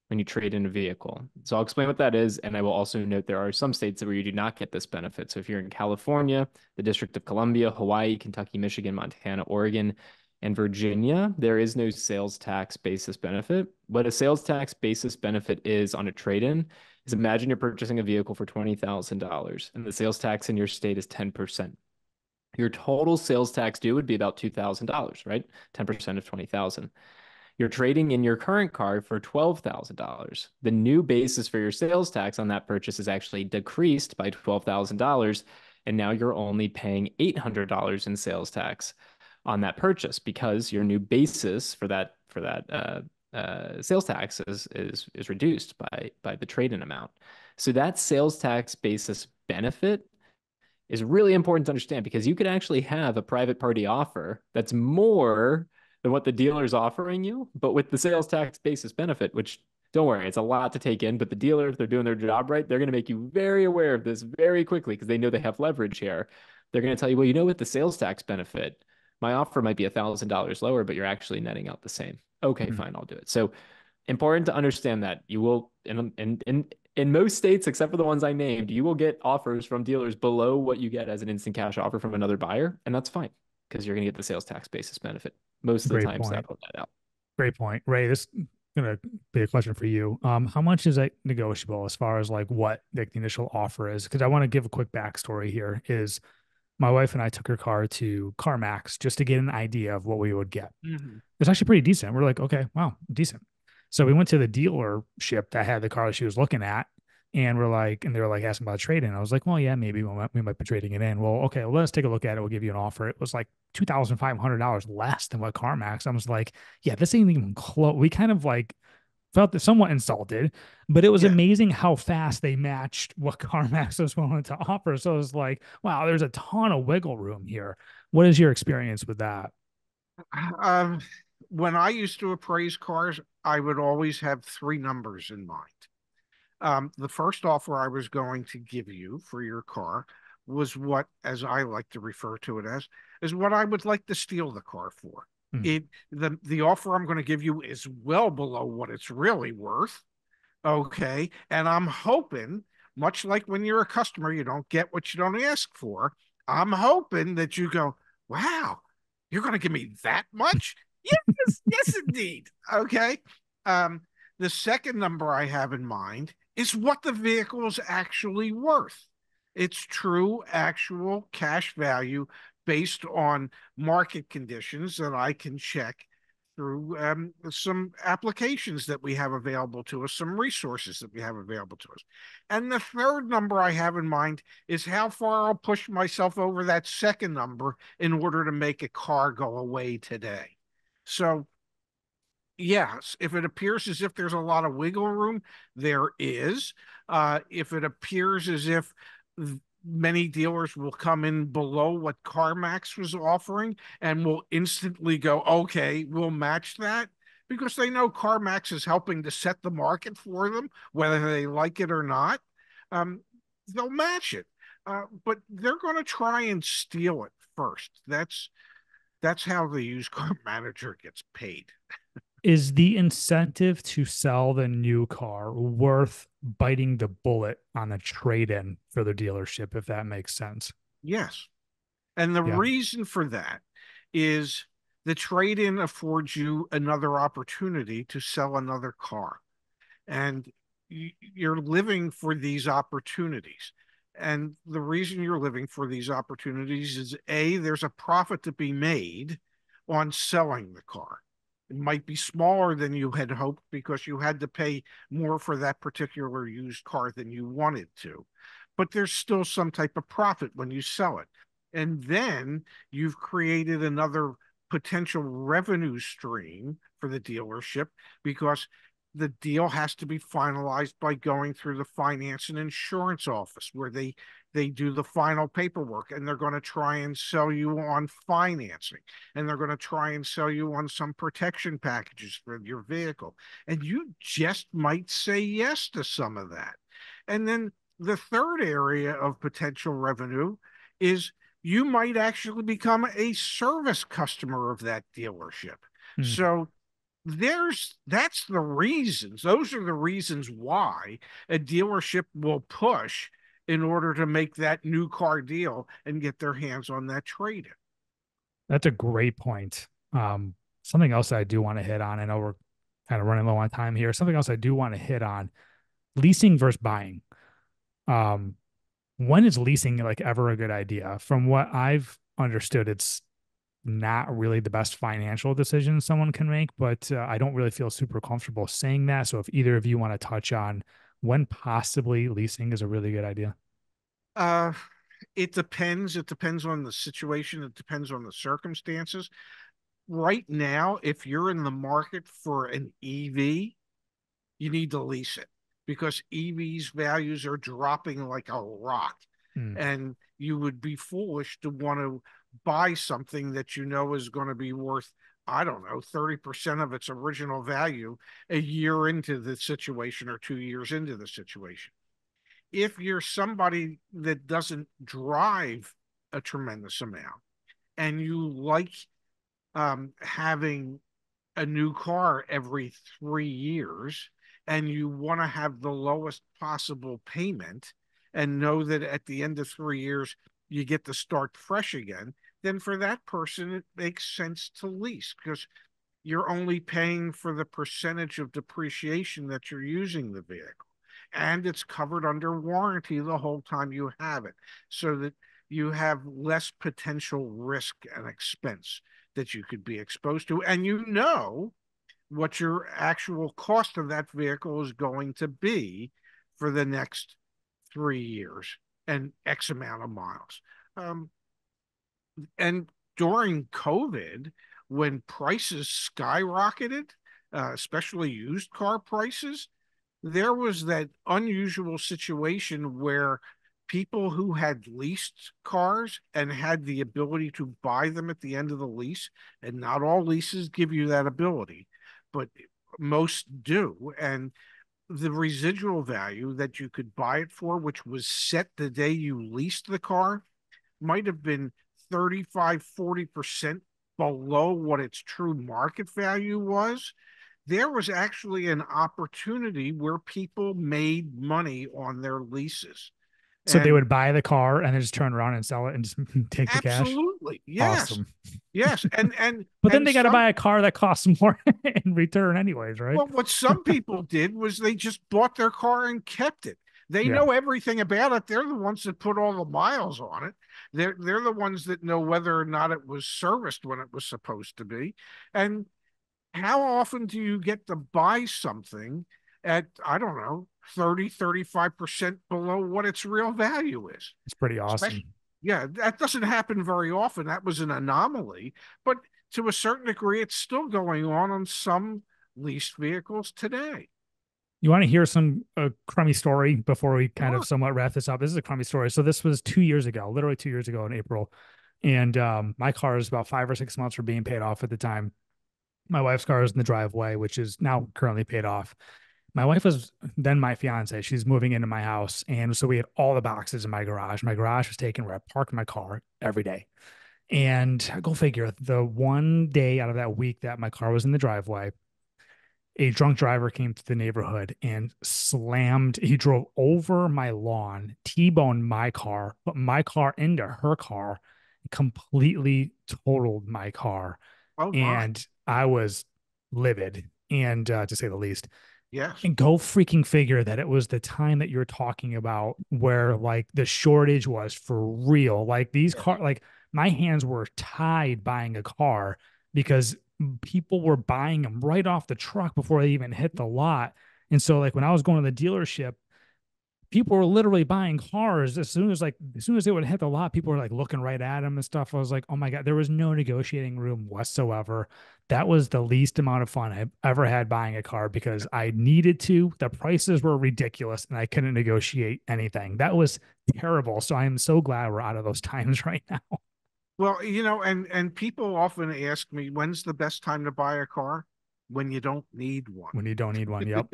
when you trade in a vehicle. So I'll explain what that is, and I will also note there are some states where you do not get this benefit. So if you're in California, the District of Columbia, Hawaii, Kentucky, Michigan, Montana, Oregon, and Virginia, there is no sales tax basis benefit. What a sales tax basis benefit is on a trade-in is, imagine you're purchasing a vehicle for $20,000 and the sales tax in your state is 10%. Your total sales tax due would be about $2,000, right? 10% of 20,000. You're trading in your current car for $12,000. The new basis for your sales tax on that purchase is actually decreased by $12,000, and now you're only paying $800 in sales tax on that purchase because your new basis for that sales tax is reduced by the trade-in amount. So that sales tax basis benefit is really important to understand, because you could actually have a private party offer that's more than what the dealer is offering you, but with the sales tax basis benefit, which, don't worry, it's a lot to take in, but the dealer, if they're doing their job right, they're going to make you very aware of this very quickly because they know they have leverage here. They're going to tell you, well, you know, with the sales tax benefit, my offer might be $1,000 lower, but you're actually netting out the same. Okay, fine, I'll do it. So important to understand that you will, in most states, except for the ones I named, you will get offers from dealers below what you get as an instant cash offer from another buyer, and that's fine because you're going to get the sales tax basis benefit. Most of the Great times point. that'll net out. Great point. Ray, this is gonna be a question for you. How much is it negotiable as far as like what like the initial offer is? Because I want to give a quick backstory here. Is my wife and I took her car to CarMax just to get an idea of what we would get. Mm-hmm. It's actually pretty decent. We're like, okay, wow, decent. So we went to the dealership that had the car that she was looking at, and we're like, and they were like asking about trading. I was like, well, yeah, maybe we might be trading it in. Well, okay, well, let's take a look at it. We'll give you an offer. It was like $2,500 less than what CarMax. I was like, yeah, this ain't even close. We kind of like felt somewhat insulted, but it was Yeah. amazing how fast they matched what CarMax was willing to offer. So it was like, wow, there's a ton of wiggle room here. What is your experience with that? Um, when I used to appraise cars, I would always have three numbers in mind. The first offer I was going to give you for your car was what, as I like to refer to it as, is what I would like to steal the car for. Mm, The offer I'm going to give you is well below what it's really worth. Okay. And I'm hoping, much like when you're a customer, you don't get what you don't ask for. I'm hoping that you go, wow, you're going to give me that much? Yes, yes, indeed. Okay. Um, the second number I have in mind is what the vehicle is actually worth. It's true, actual cash value based on market conditions that I can check through some applications that we have available to us, some resources that we have available to us. And the third number I have in mind is how far I'll push myself over that second number in order to make a car go away today. So, yes, if it appears as if there's a lot of wiggle room, there is. If it appears as if many dealers will come in below what CarMax was offering and will instantly go, okay, we'll match that because they know CarMax is helping to set the market for them, whether they like it or not. Um, they'll match it, but they're going to try and steal it first. That's how the used car manager gets paid. is the incentive to sell the new car worth biting the bullet on the trade-in for the dealership, if that makes sense? Yes. And the Yeah. reason for that is the trade in affords you another opportunity to sell another car. And you're living for these opportunities. And the reason you're living for these opportunities is A, there's a profit to be made on selling the car. It might be smaller than you had hoped because you had to pay more for that particular used car than you wanted to. But there's still some type of profit when you sell it. And then you've created another potential revenue stream for the dealership because the deal has to be finalized by going through the finance and insurance office where they do the final paperwork, and they're going to try and sell you on financing, and they're going to try and sell you on some protection packages for your vehicle, and you just might say yes to some of that. And then the third area of potential revenue is you might actually become a service customer of that dealership. Mm. So that's the reasons. Those are the reasons why a dealership will push in order to make that new car deal and get their hands on that trade-in. That's a great point. Something else that I do want to hit on. I know we're kind of running low on time here. Something else I do want to hit on: leasing versus buying. Um, when is leasing like ever a good idea? From what I've understood, it's not really the best financial decision someone can make, but I don't really feel super comfortable saying that. So if either of you want to touch on when possibly leasing is a really good idea. Uh, it depends. It depends on the situation. It depends on the circumstances. Right now, if you're in the market for an EV, you need to lease it because EVs values are dropping like a rock. Mm. And you would be foolish to want to buy something that you know is going to be worth, I don't know, 30% of its original value a year into the situation or 2 years into the situation. If you're somebody that doesn't drive a tremendous amount and you like having a new car every 3 years and you want to have the lowest possible payment and know that at the end of 3 years you get to start fresh again, then for that person it makes sense to lease because you're only paying for the percentage of depreciation that you're using the vehicle. And it's covered under warranty the whole time you have it, so that you have less potential risk and expense that you could be exposed to. And you know what your actual cost of that vehicle is going to be for the next 3 years and X amount of miles. Um, and during COVID, when prices skyrocketed, especially used car prices, there was that unusual situation where people who had leased cars and had the ability to buy them at the end of the lease, and not all leases give you that ability, but most do. And the residual value that you could buy it for, which was set the day you leased the car, might have been 35-40% below what its true market value was. There was actually an opportunity where people made money on their leases. So they And would buy the car and then just turn around and sell it and just take the cash. absolutely, yes. Awesome. Yes. And and But then and they got to some buy a car that costs more in return anyways, right? well, what some people did was they just bought their car and kept it. They Yeah. know everything about it. They're the ones that put all the miles on it. They're the ones that know whether or not it was serviced when it was supposed to be. And how often do you get to buy something at, I don't know, 30-35% below what its real value is? It's pretty awesome. Especially, yeah, that doesn't happen very often. That was an anomaly, but to a certain degree, it's still going on some leased vehicles today. You want to hear some crummy story before we kind of Sure. somewhat wrap this up? This is a crummy story. So this was 2 years ago, literally 2 years ago in April. And my car is about 5 or 6 months from being paid off at the time. My wife's car is in the driveway, which is now currently paid off. My wife was then my fiance. She's moving into my house. And so we had all the boxes in my garage. My garage was taken where I parked my car every day. And go figure, the one day out of that week that my car was in the driveway, a drunk driver came to the neighborhood and slammed. He drove over my lawn, T-boned my car, put my car into her car, completely totaled my car. Oh my. And I was livid, and to say the least. Yes. And go freaking figure that it was the time that you're talking about where like the shortage was for real. Like these Yes. like my hands were tied buying a car because people were buying them right off the truck before they even hit the lot. And so like when I was going to the dealership, people were literally buying cars as soon as they would hit the lot, people were like looking right at them and stuff. I was like, oh my God, there was no negotiating room whatsoever. That was the least amount of fun I've ever had buying a car because I needed to. The prices were ridiculous and I couldn't negotiate anything. That was terrible. So I am so glad we're out of those times right now. Well, and people often ask me, when's the best time to buy a car? When you don't need one. When you don't need one. Yep.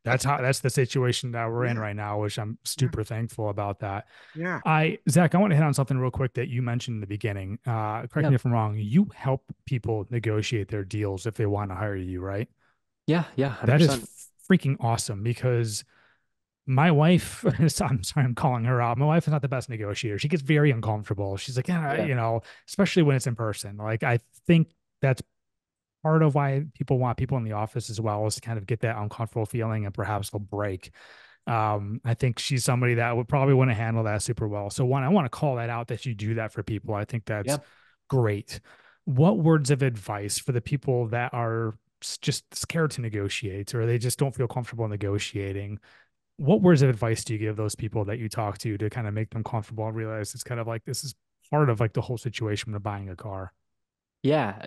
That's the situation that we're in Yeah, right now, which I'm yeah, super thankful about that. yeah. Zach, I want to hit on something real quick that you mentioned in the beginning. Correct Yeah. me if I'm wrong. You help people negotiate their deals if they want to hire you, right? Yeah, yeah, That is 100%. freaking awesome because my wife, I'm sorry, I'm calling her out. My wife is not the best negotiator. She gets very uncomfortable. She's like, yeah, Yeah. especially when it's in person. Like, I think that's part of why people want people in the office as well, is to kind of get that uncomfortable feeling and perhaps they'll break. I think she's somebody that would probably want to handle that super well. So one, I want to call that out that you do that for people. I think that's Yeah. great. What words of advice for the people that are just scared to negotiate or they just don't feel comfortable negotiating? What words of advice do you give those people that you talk to kind of make them comfortable and realize it's kind of like this is part of like the whole situation of buying a car? Yeah,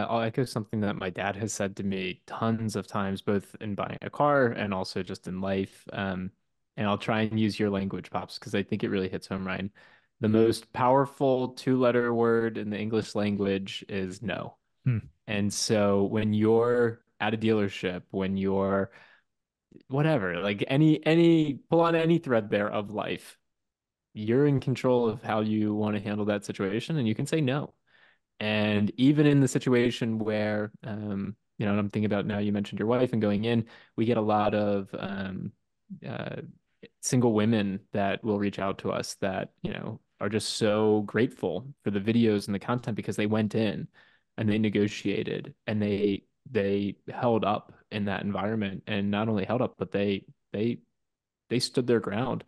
I'll echo something that my dad has said to me tons of times, both in buying a car and also just in life. And I'll try and use your language, Pops, because I think it really hits home, Ryan. The most powerful two-letter word in the English language is no. Hmm. And so when you're at a dealership, when you're whatever, like any pull on any thread there of life, you're in control of how you want to handle that situation, and you can say no. And even in the situation where, and I'm thinking about now, you mentioned your wife and going in, we get a lot of uh, single women that will reach out to us that, are just so grateful for the videos and the content because they went in and they negotiated and they held up in that environment and not only held up, but they stood their ground.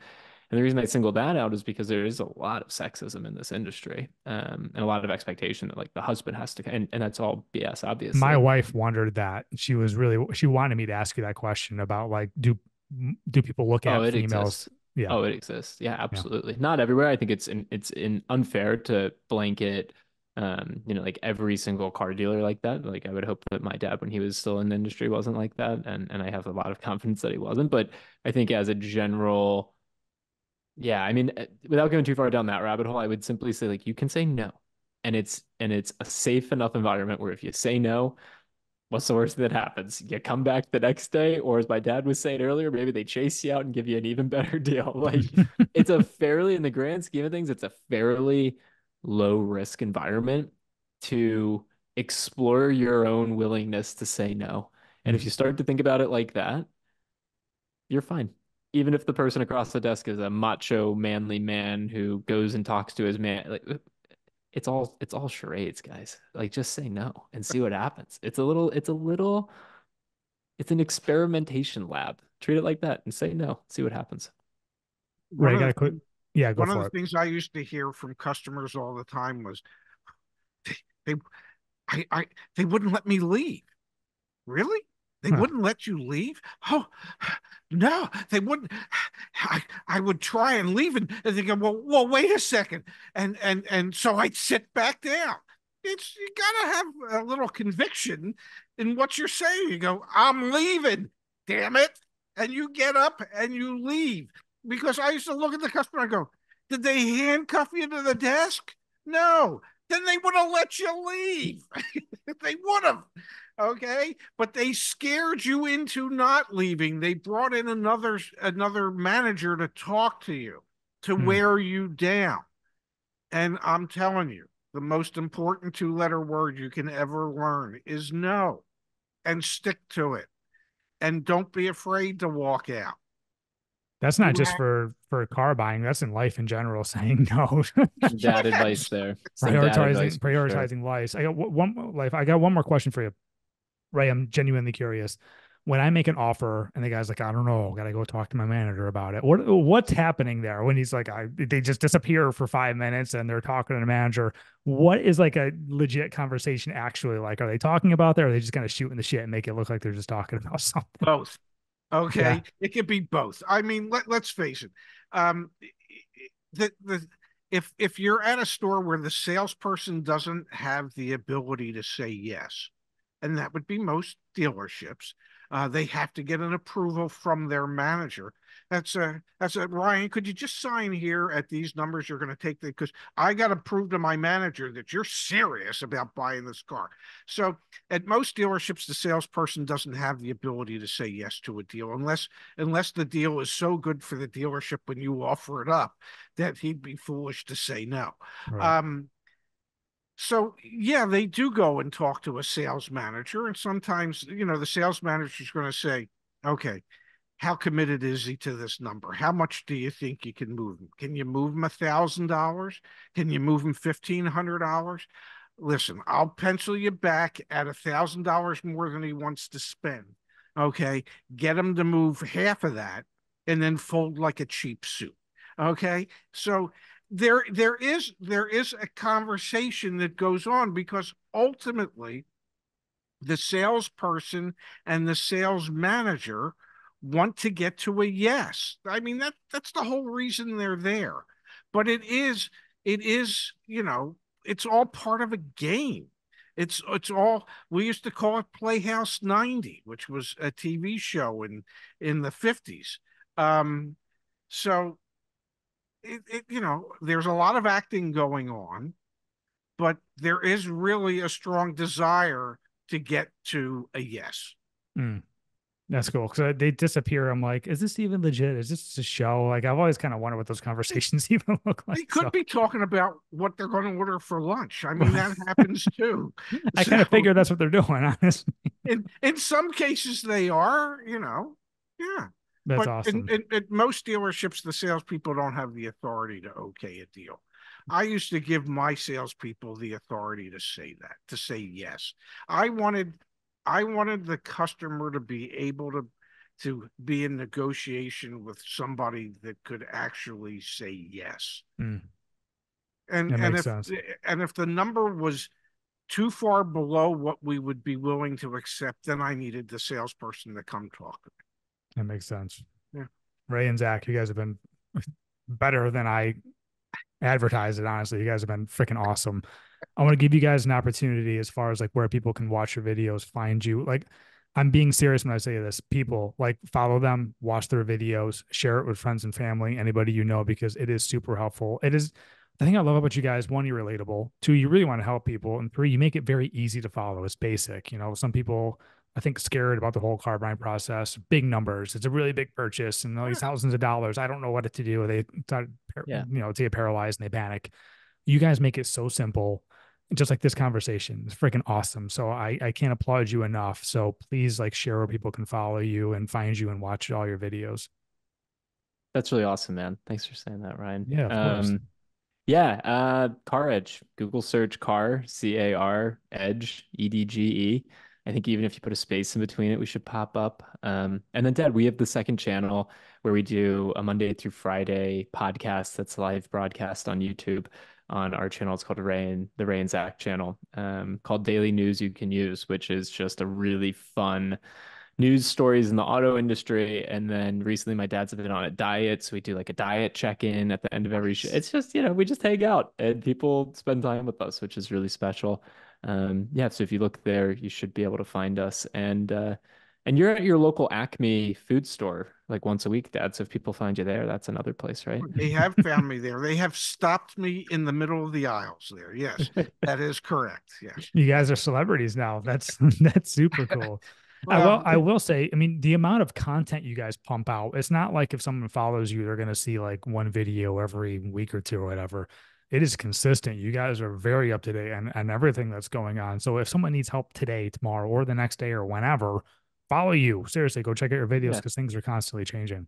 And the reason I single that out is because there is a lot of sexism in this industry, and a lot of expectation that like the husband has to, and that's all BS, My obviously. wife wondered that. She wanted me to ask you that question about like, do people look Oh, at it females? exists. Yeah. Oh, it exists. Yeah, Yeah. absolutely. Not everywhere. I think it's unfair to blanket, like every single car dealer like that. Like I would hope that my dad, when he was still in the industry, wasn't like that, and I have a lot of confidence that he wasn't. But I think as a general. Yeah, I mean, without going too far down that rabbit hole, I would simply say like you can say no. And it's a safe enough environment where if you say no, what's the worst that happens? You come back the next day, or as my dad was saying earlier, maybe they chase you out and give you an even better deal. Like it's a fairly, in the grand scheme of things, it's a fairly low risk environment to explore your own willingness to say no. And if you start to think about it like that, you're fine. Even if the person across the desk is a macho, manly man who goes and talks to his man, like it's all charades, guys. Like just say no and see what happens. It's an experimentation lab. Treat it like that and say no, see what happens. Right. One I of got the to quit. things, Yeah. Go one of the for it. things I used to hear from customers all the time was they I they wouldn't let me leave. Really? They Huh. wouldn't let you leave? Oh, no, they wouldn't. I would try and leave, and they go, well, wait a second, and so I'd sit back down. It's you gotta have a little conviction in what you're saying. You go, I'm leaving, damn it, and you get up and you leave. Because I used to look at the customer and go, did they handcuff you to the desk? No. Then they would have let you leave. They would have. Okay, but they scared you into not leaving. They brought in another manager to talk to you, to Hmm. wear you down. And I'm telling you, the most important two-letter word you can ever learn is no, and stick to it. And don't be afraid to walk out. That's not You just have, for car buying. That's in life in general. Saying no, Some dad advice yes. there. Some dad advice prioritizing for sure. prioritizing life. I got one life. I got one more question for you, Ray. I'm genuinely curious. When I make an offer and the guy's like, I don't know, got to go talk to my manager about it. What's happening there when he's like, they just disappear for 5 minutes and they're talking to the manager? What is like a legit conversation actually like? Are they talking about that, or are they just kind of shooting the shit and make it look like they're just talking about something? Both. Yeah. Okay, it could be both. I mean, let's face it. Um, the if you're at a store where the salesperson doesn't have the ability to say yes, and that would be most dealerships, they have to get an approval from their manager. That's a Ryan. Could you just sign here at these numbers? You're going to take the because I got to prove to my manager that you're serious about buying this car. So at most dealerships, the salesperson doesn't have the ability to say yes to a deal unless the deal is so good for the dealership when you offer it up that he'd be foolish to say no. Right. Um, so yeah, they do go and talk to a sales manager, and sometimes the sales manager is going to say, "Okay, how committed is he to this number? How much do you think you can move him? Can you move him $1,000? Can you move him $1,500? Listen, I'll pencil you back at $1,000 more than he wants to spend. Okay, get him to move half of that, and then fold like a cheap suit. Okay, so there is a conversation that goes on because ultimately the salesperson and the sales manager want to get to a yes. I mean that's the whole reason they're there. But it is it's all part of a game. It's all we used to call it Playhouse 90, which was a TV show in the 50s. Um so there's a lot of acting going on, but there is really a strong desire to get to a yes. Mm. That's cool because they disappear. I'm like, is this even legit? Is this a show? Like, I've always kind of wondered what those conversations even look like. They could So be talking about what they're going to order for lunch. I mean, that happens too. I So kind of figure that's what they're doing, honestly. in some cases they are. Yeah. That's But awesome. at most dealerships, the salespeople don't have the authority to okay a deal. I used to give my salespeople the authority to say that, to say yes. I wanted I wanted the customer to be able to be in negotiation with somebody that could actually say yes. Mm, And that and makes if sense. and if the number was too far below what we would be willing to accept, then I needed the salesperson to come talk. That makes sense. Yeah. Ray and Zach, you guys have been better than I advertised it. Honestly, you guys have been freaking awesome. I want to give you guys an opportunity as far as like where people can watch your videos, find you. Like, I'm being serious when I say this. People like follow them, watch their videos, share it with friends and family, anybody you know, because it is super helpful. It is the thing I love about you guys. One, you're relatable. Two, you really want to help people. And three, you make it very easy to follow. It's basic. Some people I think scared about the whole car buying process. Big numbers. It's a really big purchase and all these Yeah. thousands of dollars. I don't know what to do. They start, Yeah. to get paralyzed and they panic. You guys make it so simple, just like this conversation. It's freaking awesome. So I can't applaud you enough. So please like share where people can follow you and find you and watch all your videos. That's really awesome, man. Thanks for saying that, Ryan. Yeah, of course. Yeah, Car Edge. Google search car, CAR, Edge, EDGE. I think even if you put a space in between it, we should pop up. And then Dad, we have the second channel where we do a Monday through Friday podcast that's live broadcast on YouTube on our channel. It's called the Ray and Zach channel, called Daily News You Can Use, which is just a really fun news stories in the auto industry. And then recently my dad's been on a diet. So we do like a diet check-in at the end of every show. It's just, we just hang out and people spend time with us, which is really special. Yeah, so if you look there, you should be able to find us. And you're at your local Acme food store like once a week, Dad. So if people find you there, that's another place, right? They have found me there. They have stopped me in the middle of the aisles there. Yes, that is correct. Yes. You guys are celebrities now. That's that's super cool. Well, I will say, I mean, the amount of content you guys pump out, it's not like if someone follows you, they're gonna see like one video every week or two or whatever. It is consistent. You guys are very up to date and everything that's going on. So if someone needs help today, tomorrow, or the next day or whenever, follow you. Seriously, go check out your videos Yeah. because things are constantly changing.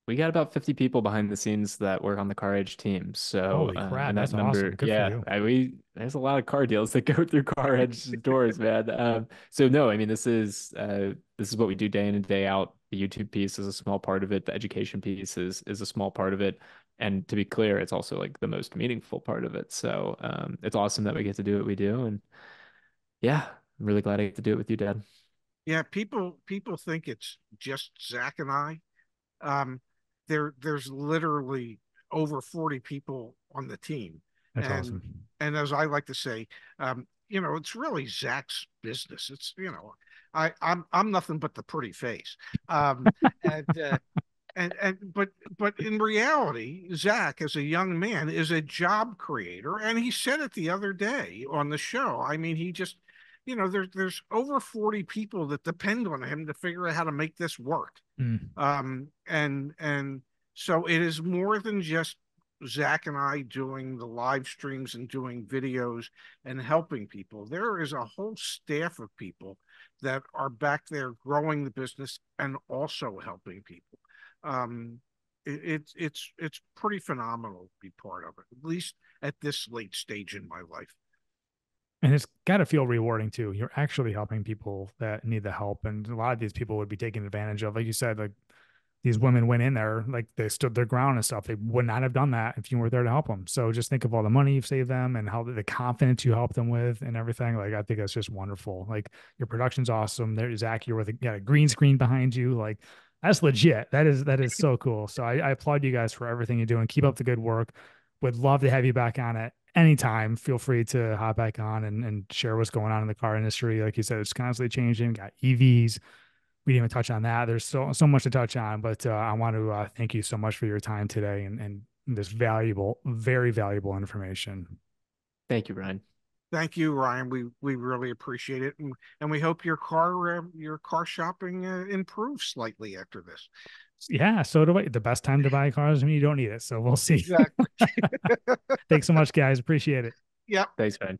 We got about 50 people behind the scenes that work on the Car Edge team. So, Holy crap, and that that's awesome. number, Good for yeah, you. there's a lot of car deals that go through Car Edge doors, man. So no, I mean, this is what we do day in and day out. The YouTube piece is a small part of it. The education piece is a small part of it. And to be clear, it's also like the most meaningful part of it. So, it's awesome that we get to do what we do. And yeah, I'm really glad I get to do it with you, Dad. Yeah, people think it's just Zach and I. Um, there's literally over 40 people on the team, That's and awesome. as I like to say, it's really Zach's business. I'm nothing but the pretty face, and but in reality, Zach, as a young man, is a job creator, and he said it the other day on the show. I mean, he just, there's over 40 people that depend on him to figure out how to make this work. Mm. And so it is more than just Zach and I doing the live streams and doing videos and helping people. There is a whole staff of people that are back there growing the business and also helping people. um, it's pretty phenomenal to be part of it, at least at this late stage in my life. And it's got to feel rewarding too. You're actually helping people that need the help. And a lot of these people would be taken advantage of. Like you said, like these women went in there, like they stood their ground and stuff. They would not have done that if you were there to help them. So just think of all the money you've saved them and how the confidence you help them with and everything. Like I think that's just wonderful. Like your production's awesome. There's Zach, you're with a green screen behind you. Like that's legit. That is so cool. So I applaud you guys for everything you're doing. Keep up the good work. Would love to have you back on it anytime. Feel free to hop back on and share what's going on in the car industry. Like you said, it's constantly changing. Got EVs, we didn't even touch on that. There's so much to touch on, but I want to thank you so much for your time today and this valuable, very valuable information. Thank you, Ryan. Thank you, Ryan. We really appreciate it, and we hope your car shopping improves slightly after this. Yeah, so do I. The best time to buy cars when you don't need it. So we'll see. Exactly. Thanks so much, guys. Appreciate it. Yep. Thanks, Ryan.